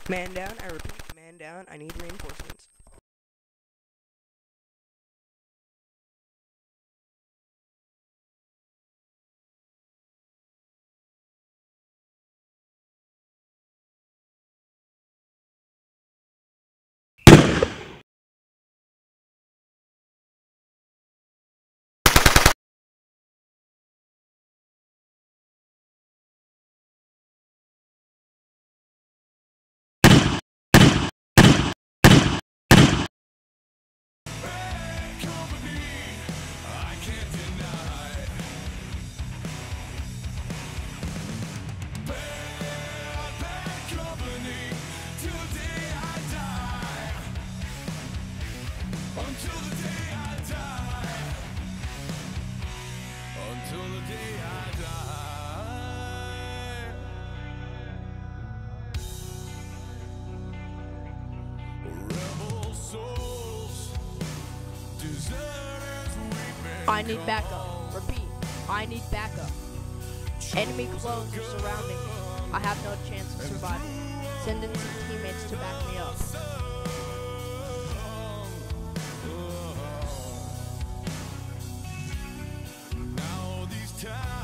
Man down, I repeat, man down, I need reinforcements. I need backup. Repeat, I need backup. Enemy clones are surrounding me. I have no chance of survival. Send in some teammates to back me up. Now these times